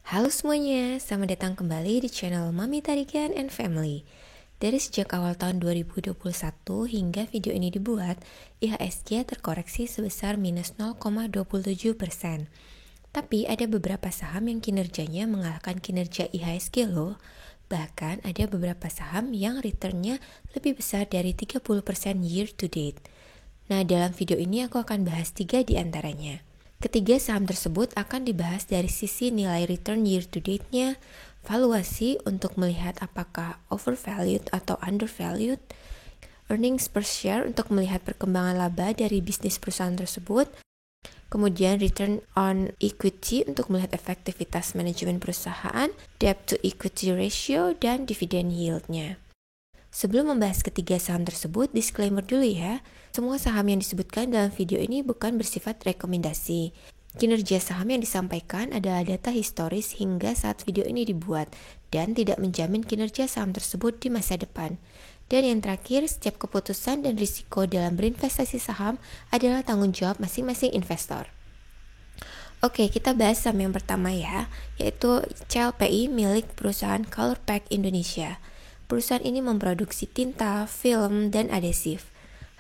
Halo semuanya, selamat datang kembali di channel Mami Tarigan and Family. Dari sejak awal tahun 2021 hingga video ini dibuat, IHSG terkoreksi sebesar minus 0,27%. Tapi ada beberapa saham yang kinerjanya mengalahkan kinerja IHSG loh. Bahkan ada beberapa saham yang returnnya lebih besar dari 30% year to date. Nah, dalam video ini aku akan bahas 3 di antaranya. Ketiga saham tersebut akan dibahas dari sisi nilai return year to date-nya, valuasi untuk melihat apakah overvalued atau undervalued, earnings per share untuk melihat perkembangan laba dari bisnis perusahaan tersebut, kemudian return on equity untuk melihat efektivitas manajemen perusahaan, debt to equity ratio, dan dividend yield-nya. Sebelum membahas ketiga saham tersebut, disclaimer dulu ya. Semua saham yang disebutkan dalam video ini bukan bersifat rekomendasi. Kinerja saham yang disampaikan adalah data historis hingga saat video ini dibuat dan tidak menjamin kinerja saham tersebut di masa depan. Dan yang terakhir, setiap keputusan dan risiko dalam berinvestasi saham adalah tanggung jawab masing-masing investor. Oke, kita bahas saham yang pertama ya, yaitu CLPI milik perusahaan Colorpack Indonesia. Perusahaan ini memproduksi tinta, film, dan adhesif.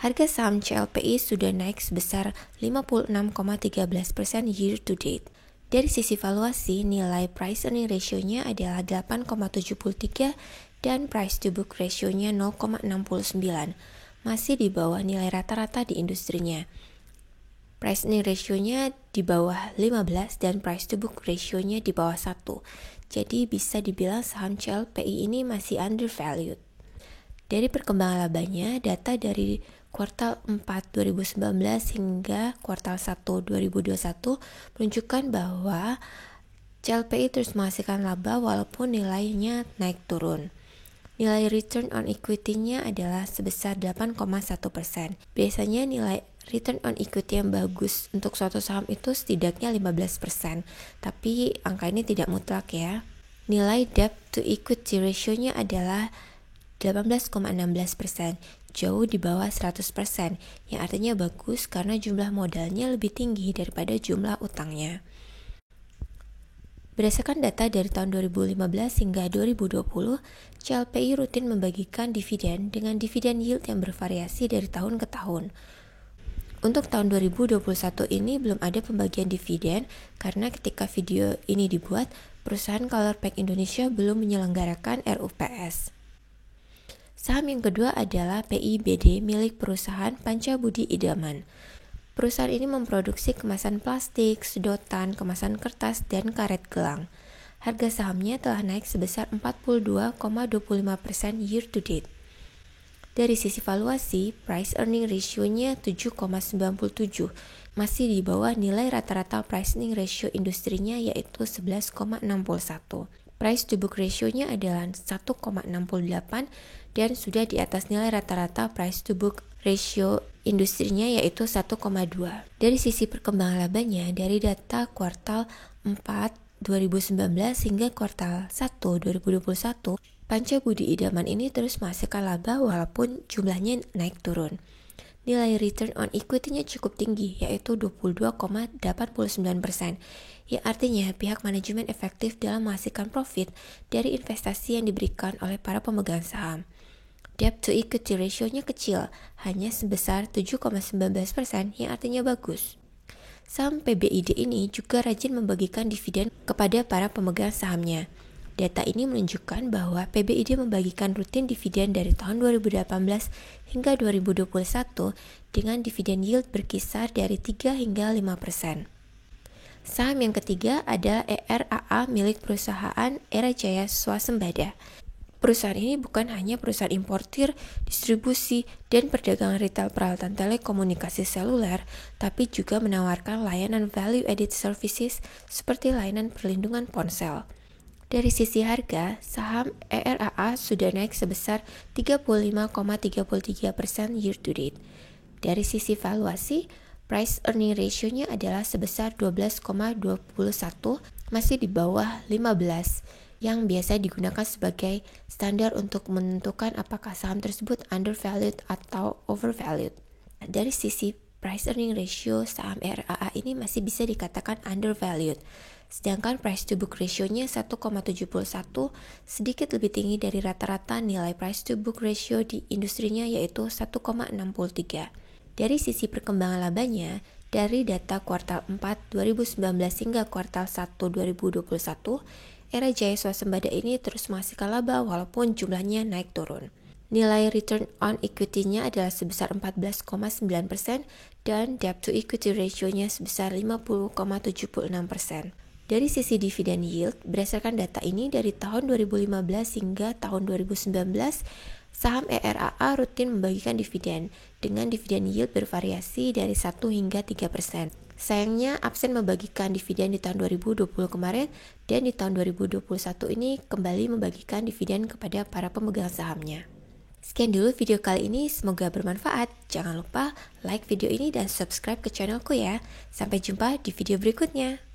Harga saham CLPI sudah naik sebesar 56,13% year to date. Dari sisi valuasi, nilai price earning ratio-nya adalah 8,73 dan price to book ratio-nya 0,69, masih di bawah nilai rata-rata di industrinya. Price earning ratio-nya di bawah 15 dan price to book ratio-nya di bawah 1. Jadi bisa dibilang saham CLPI ini masih undervalued. Dari perkembangan labanya, data dari kuartal 4 2019 hingga kuartal 1 2021 menunjukkan bahwa CLPI terus menghasilkan laba walaupun nilainya naik turun. Nilai return on equity-nya adalah sebesar 8,1%. Biasanya nilai return on equity yang bagus untuk suatu saham itu setidaknya 15%, tapi angka ini tidak mutlak ya. Nilai debt to equity ratio-nya adalah 18,16%, jauh di bawah 100%, yang artinya bagus karena jumlah modalnya lebih tinggi daripada jumlah utangnya. Berdasarkan data dari tahun 2015 hingga 2020, CLPI rutin membagikan dividen dengan dividen yield yang bervariasi dari tahun ke tahun. Untuk tahun 2021 ini belum ada pembagian dividen karena ketika video ini dibuat, perusahaan Colorpack Indonesia belum menyelenggarakan RUPS. Saham yang kedua adalah PIBD milik perusahaan Pancabudi Idaman. Perusahaan ini memproduksi kemasan plastik, sedotan, kemasan kertas, dan karet gelang. Harga sahamnya telah naik sebesar 42,25% year to date. Dari sisi valuasi, price earning ratio-nya 7,97, masih di bawah nilai rata-rata price earning ratio industrinya yaitu 11,61. Price to book ratio-nya adalah 1,68 dan sudah di atas nilai rata-rata price to book ratio industrinya yaitu 1,2. Dari sisi perkembangan labanya, dari data kuartal 4 2019 hingga kuartal 1 2021, Pancabudi Idaman ini terus menghasilkan laba walaupun jumlahnya naik turun. Nilai return on equity-nya cukup tinggi, yaitu 22,89%, yang artinya pihak manajemen efektif dalam menghasilkan profit dari investasi yang diberikan oleh para pemegang saham. Debt to equity ratio-nya kecil, hanya sebesar 7,19%, yang artinya bagus. Saham PBID ini juga rajin membagikan dividen kepada para pemegang sahamnya. Data ini menunjukkan bahwa PBID membagikan rutin dividen dari tahun 2018 hingga 2021 dengan dividen yield berkisar dari 3 hingga 5%. Saham yang ketiga adalah ERAA milik perusahaan Era Jaya Swasembada. Perusahaan ini bukan hanya perusahaan importir, distribusi, dan perdagangan retail peralatan telekomunikasi seluler, tapi juga menawarkan layanan value-added services seperti layanan perlindungan ponsel. Dari sisi harga, saham ERAA sudah naik sebesar 35,33% year to date. Dari sisi valuasi, price earning ratio-nya adalah sebesar 12,21, masih di bawah 15, yang biasa digunakan sebagai standar untuk menentukan apakah saham tersebut undervalued atau overvalued. Dari sisi price earning ratio saham ERAA ini masih bisa dikatakan undervalued. Sedangkan price to book ratio-nya 1,71, sedikit lebih tinggi dari rata-rata nilai price to book ratio di industrinya yaitu 1,63. Dari sisi perkembangan labanya, dari data kuartal 4 2019 hingga kuartal 1 2021, Era Jaya Swasembada ini terus menghasilkan laba walaupun jumlahnya naik turun. Nilai return on equity-nya adalah sebesar 14,9% dan debt to equity ratio-nya sebesar 50,76%. Dari sisi dividen yield, berdasarkan data ini dari tahun 2015 hingga tahun 2019, saham ERAA rutin membagikan dividen dengan dividen yield bervariasi dari 1 hingga 3%. Sayangnya absen membagikan dividen di tahun 2020 kemarin dan di tahun 2021 ini kembali membagikan dividen kepada para pemegang sahamnya. Sekian dulu video kali ini, semoga bermanfaat. Jangan lupa like video ini dan subscribe ke channelku ya. Sampai jumpa di video berikutnya.